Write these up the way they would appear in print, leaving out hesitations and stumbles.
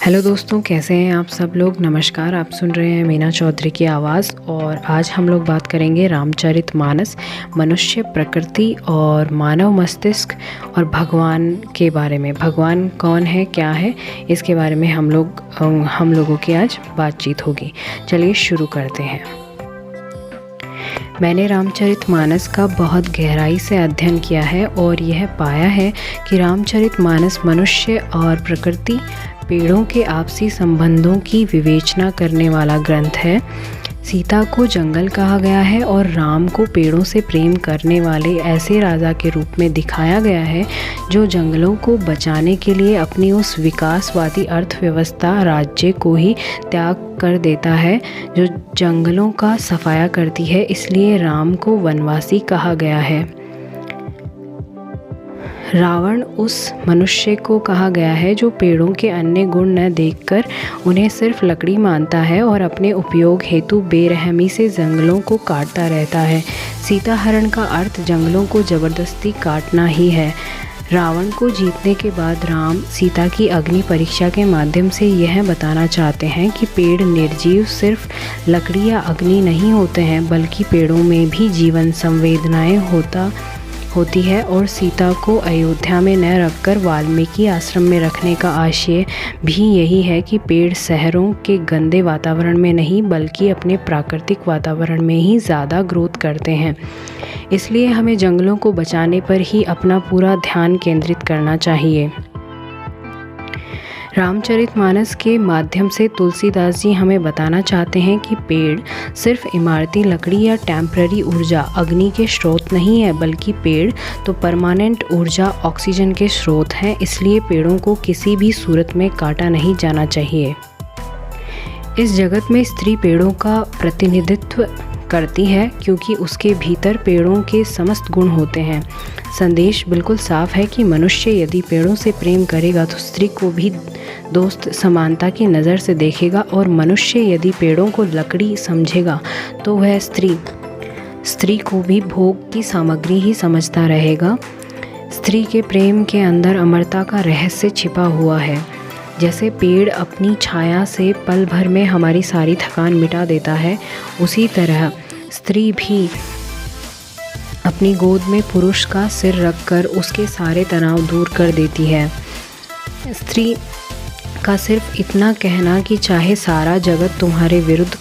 Hello दोस्तों, कैसे हैं आप सब लोग। नमस्कार। आप सुन रहे हैं मीना चौधरी की आवाज़ और आज हम लोग बात करेंगे रामचरितमानस, मनुष्य, प्रकृति और मानव मस्तिष्क और भगवान के बारे में। भगवान कौन है, क्या है, इसके बारे में हम लोगों की आज बातचीत होगी। चलिए शुरू करते हैं। मैंने रामचरितमानस का बहुत गहराई से अध्ययन किया है और यह पाया है कि रामचरितमानस मनुष्य और प्रकृति, पेड़ों के आपसी संबंधों की विवेचना करने वाला ग्रंथ है। सीता को जंगल कहा गया है और राम को पेड़ों से प्रेम करने वाले ऐसे राजा के रूप में दिखाया गया है जो जंगलों को बचाने के लिए अपनी उस विकासवादी अर्थव्यवस्था राज्य को ही त्याग कर देता है जो जंगलों का सफाया करती है। इसलिए राम को वनवासी कहा गया है। रावण उस मनुष्य को कहा गया है जो पेड़ों के अन्य गुण न देखकर उन्हें सिर्फ लकड़ी मानता है और अपने उपयोग हेतु बेरहमी से जंगलों को काटता रहता है। सीता हरण का अर्थ जंगलों को जबरदस्ती काटना ही है। रावण को जीतने के बाद राम सीता की अग्नि परीक्षा के माध्यम से यह बताना चाहते हैं कि पेड़ निर्जीव सिर्फ लकड़ी या अग्नि नहीं होते हैं, बल्कि पेड़ों में भी जीवन, संवेदनाएं होती है। और सीता को अयोध्या में न रखकर वाल्मीकि आश्रम में रखने का आशय भी यही है कि पेड़ शहरों के गंदे वातावरण में नहीं बल्कि अपने प्राकृतिक वातावरण में ही ज़्यादा ग्रोथ करते हैं। इसलिए हमें जंगलों को बचाने पर ही अपना पूरा ध्यान केंद्रित करना चाहिए। रामचरितमानस के माध्यम से तुलसीदास जी हमें बताना चाहते हैं कि पेड़ सिर्फ इमारती लकड़ी या टेम्पररी ऊर्जा, अग्नि के स्रोत नहीं है, बल्कि पेड़ तो परमानेंट ऊर्जा, ऑक्सीजन के स्रोत हैं। इसलिए पेड़ों को किसी भी सूरत में काटा नहीं जाना चाहिए। इस जगत में स्त्री पेड़ों का प्रतिनिधित्व करती है क्योंकि उसके भीतर पेड़ों के समस्त गुण होते हैं। संदेश बिल्कुल साफ है कि मनुष्य यदि पेड़ों से प्रेम करेगा तो स्त्री को भी दोस्त समानता की नज़र से देखेगा और मनुष्य यदि पेड़ों को लकड़ी समझेगा तो वह स्त्री को भी भोग की सामग्री ही समझता रहेगा। स्त्री के प्रेम के अंदर अमरता का रहस्य छिपा हुआ है। जैसे पेड़ अपनी छाया से पल भर में हमारी सारी थकान मिटा देता है, उसी तरह स्त्री भी अपनी गोद में पुरुष का सिर रखकर उसके सारे तनाव दूर कर देती है। स्त्री का सिर्फ इतना कहना कि चाहे सारा जगत तुम्हारे विरुद्ध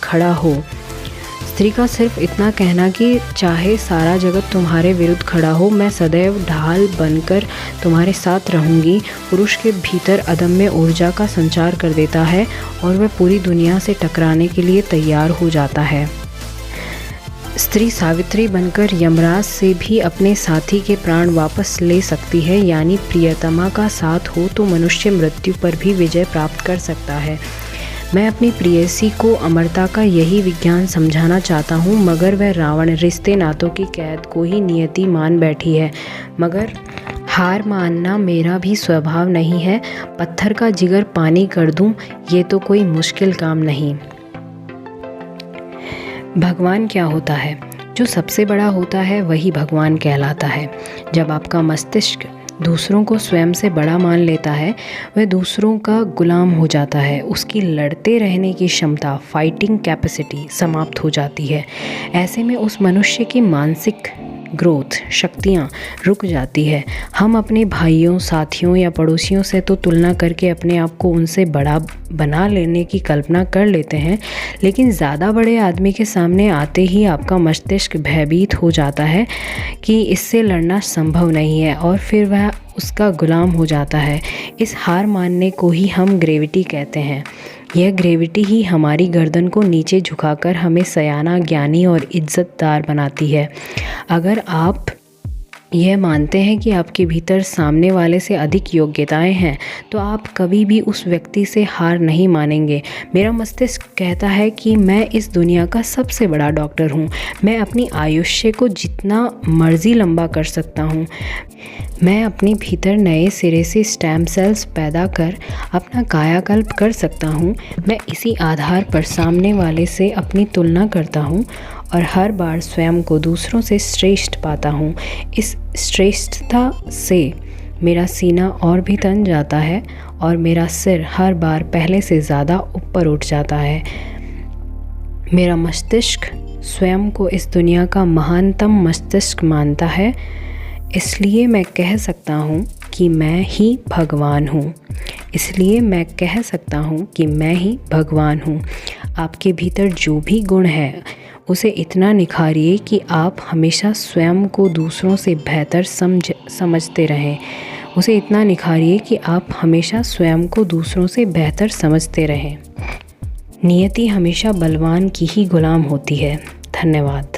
खड़ा हो, मैं सदैव ढाल बनकर तुम्हारे साथ रहूंगी, पुरुष के भीतर अदम्य ऊर्जा का संचार कर देता है और वह पूरी दुनिया से टकराने के लिए तैयार हो जाता है। स्त्री सावित्री बनकर यमराज से भी अपने साथी के प्राण वापस ले सकती है। यानी प्रियतमा का साथ हो तो मनुष्य मृत्यु पर भी विजय प्राप्त कर सकता है। मैं अपनी प्रेयसी को अमरता का यही विज्ञान समझाना चाहता हूँ, मगर वह रावण रिश्ते नातों की कैद को ही नियति मान बैठी है। मगर हार मानना मेरा भी स्वभाव नहीं है। पत्थर का जिगर पानी कर दूँ, ये तो कोई मुश्किल काम नहीं। भगवान क्या होता है? जो सबसे बड़ा होता है वही भगवान कहलाता है। जब आपका मस्तिष्क दूसरों को स्वयं से बड़ा मान लेता है, वह दूसरों का गुलाम हो जाता है। उसकी लड़ते रहने की क्षमता, फाइटिंग कैपेसिटी समाप्त हो जाती है। ऐसे में उस मनुष्य की मानसिक ग्रोथ शक्तियाँ रुक जाती है। हम अपने भाइयों, साथियों या पड़ोसियों से तो तुलना करके अपने आप को उनसे बड़ा बना लेने की कल्पना कर लेते हैं, लेकिन ज़्यादा बड़े आदमी के सामने आते ही आपका मस्तिष्क भयभीत हो जाता है कि इससे लड़ना संभव नहीं है और फिर वह उसका गुलाम हो जाता है। इस हार मानने को ही हम ग्रेविटी कहते हैं। यह ग्रेविटी ही हमारी गर्दन को नीचे झुकाकर हमें सयाना, ज्ञानी और इज्जतदार बनाती है। अगर आप यह मानते हैं कि आपके भीतर सामने वाले से अधिक योग्यताएं हैं तो आप कभी भी उस व्यक्ति से हार नहीं मानेंगे। मेरा मस्तिष्क कहता है कि मैं इस दुनिया का सबसे बड़ा डॉक्टर हूँ। मैं अपनी आयुष्य को जितना मर्जी लंबा कर सकता हूँ। मैं अपने भीतर नए सिरे से स्टेम सेल्स पैदा कर अपना कायाकल्प कर सकता हूँ। मैं इसी आधार पर सामने वाले से अपनी तुलना करता हूँ और हर बार स्वयं को दूसरों से श्रेष्ठ पाता हूँ। इस श्रेष्ठता से मेरा सीना और भी तन जाता है और मेरा सिर हर बार पहले से ज़्यादा ऊपर उठ जाता है। मेरा मस्तिष्क स्वयं को इस दुनिया का महानतम मस्तिष्क मानता है, इसलिए मैं कह सकता हूँ कि मैं ही भगवान हूँ। इसलिए मैं कह सकता हूँ कि मैं ही भगवान हूँ। आपके भीतर जो भी गुण है उसे इतना निखारिए कि आप हमेशा स्वयं को दूसरों से बेहतर समझते रहें। उसे इतना निखारिए कि आप हमेशा स्वयं को दूसरों से बेहतर समझते रहें। नियति हमेशा बलवान की ही गुलाम होती है। धन्यवाद।